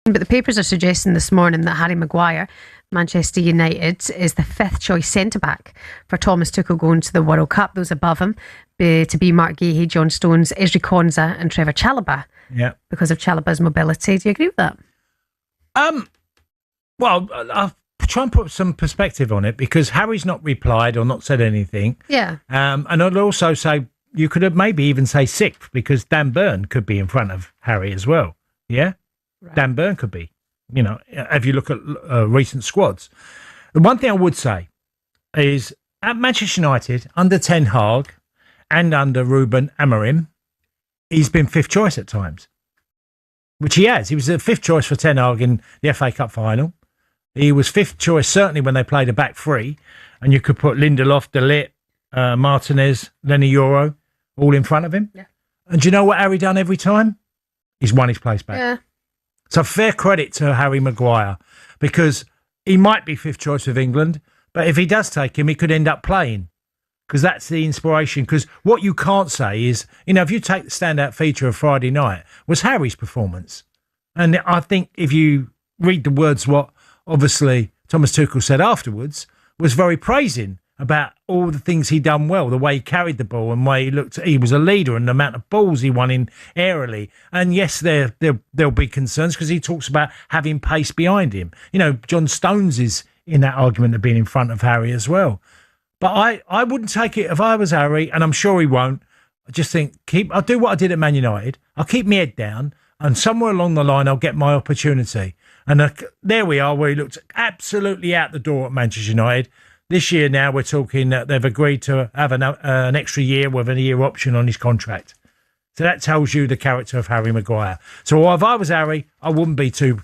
But the papers are suggesting this morning that Harry Maguire, Manchester United, is the fifth choice centre-back for Thomas Tuchel going to the World Cup. Those above him to be Mark Guéhi, John Stones, Ezri Konsa and Trevor Chalobah. Yeah. Because of Chalobah's mobility. Do you agree with that? Well, I'll try and put some perspective on it because Harry's not replied or not said anything. Yeah. And I'd also say you could have maybe even say sixth because Dan Burn could be in front of Harry as well. Yeah? Right. Dan Burn could be, if you look at recent squads. The one thing I would say is at Manchester United, under Ten Hag and under Ruben Amorim, he's been fifth choice at times, which he has. He was the fifth choice for Ten Hag in the FA Cup final. He was fifth choice certainly when they played a back three, and you could put Lindelof, De Ligt, Martinez, Lenny Euro all in front of him. Yeah. And do you know what Harry done every time? He's won his place back. Yeah. So fair credit to Harry Maguire because he might be fifth choice with England, but if he does take him, he could end up playing because that's the inspiration. Because what you can't say is, if you take the standout feature of Friday night was Harry's performance. And I think if you read the words, what obviously Thomas Tuchel said afterwards was very praising about all the things he done well, the way he carried the ball and the way he was a leader and the amount of balls he won in aerially. And yes, there'll be concerns because he talks about having pace behind him. John Stones is in that argument of being in front of Harry as well. But I wouldn't take it if I was Harry, and I'm sure he won't. I just think I'll do what I did at Man United. I'll keep my head down, and somewhere along the line I'll get my opportunity. And there we are, where he looked absolutely out the door at Manchester United. This year now we're talking that they've agreed to have an extra year with a year option on his contract. So that tells you the character of Harry Maguire. So if I was Harry, I wouldn't be too,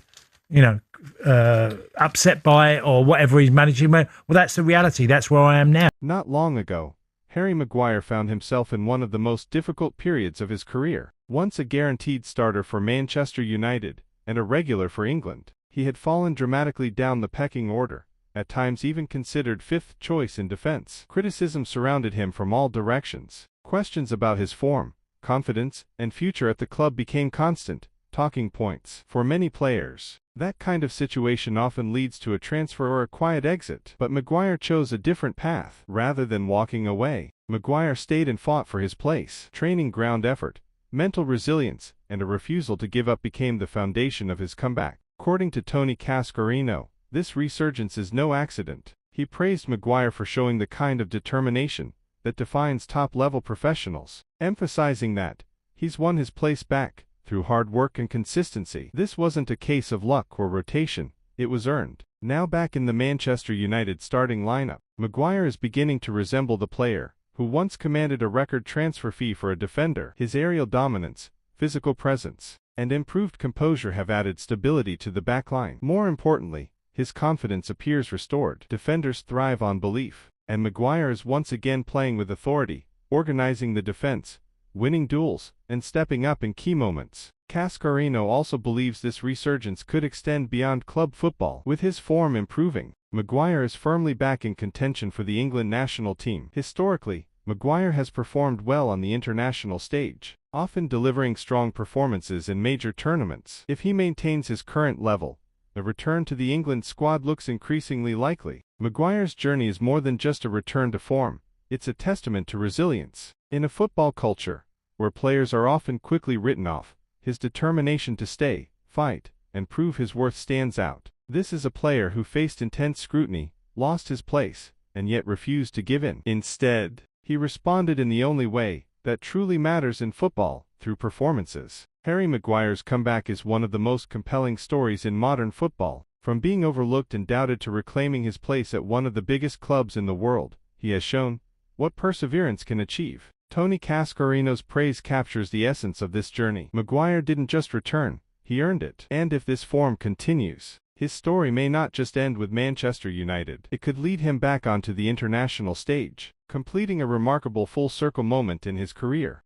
upset by it or whatever he's managing. Well, that's the reality. That's where I am now. Not long ago, Harry Maguire found himself in one of the most difficult periods of his career. Once a guaranteed starter for Manchester United and a regular for England, he had fallen dramatically down the pecking order, at times even considered fifth choice in defense. Criticism surrounded him from all directions. Questions about his form, confidence, and future at the club became constant talking points for many players. That kind of situation often leads to a transfer or a quiet exit. But Maguire chose a different path. Rather than walking away, Maguire stayed and fought for his place. Training ground effort, mental resilience, and a refusal to give up became the foundation of his comeback. According to Tony Cascarino, this resurgence is no accident. He praised Maguire for showing the kind of determination that defines top-level professionals, emphasizing that he's won his place back through hard work and consistency. This wasn't a case of luck or rotation, it was earned. Now back in the Manchester United starting lineup, Maguire is beginning to resemble the player who once commanded a record transfer fee for a defender. His aerial dominance, physical presence, and improved composure have added stability to the backline. More importantly, his confidence appears restored. Defenders thrive on belief, and Maguire is once again playing with authority, organizing the defense, winning duels, and stepping up in key moments. Cascarino also believes this resurgence could extend beyond club football. With his form improving, Maguire is firmly back in contention for the England national team. Historically, Maguire has performed well on the international stage, often delivering strong performances in major tournaments. If he maintains his current level, a return to the England squad looks increasingly likely. Maguire's journey is more than just a return to form, it's a testament to resilience. In a football culture, where players are often quickly written off, his determination to stay, fight, and prove his worth stands out. This is a player who faced intense scrutiny, lost his place, and yet refused to give in. Instead, he responded in the only way that truly matters in football, through performances. Harry Maguire's comeback is one of the most compelling stories in modern football. From being overlooked and doubted to reclaiming his place at one of the biggest clubs in the world, he has shown what perseverance can achieve. Tony Cascarino's praise captures the essence of this journey. Maguire didn't just return, he earned it. And if this form continues, his story may not just end with Manchester United. It could lead him back onto the international stage, completing a remarkable full-circle moment in his career.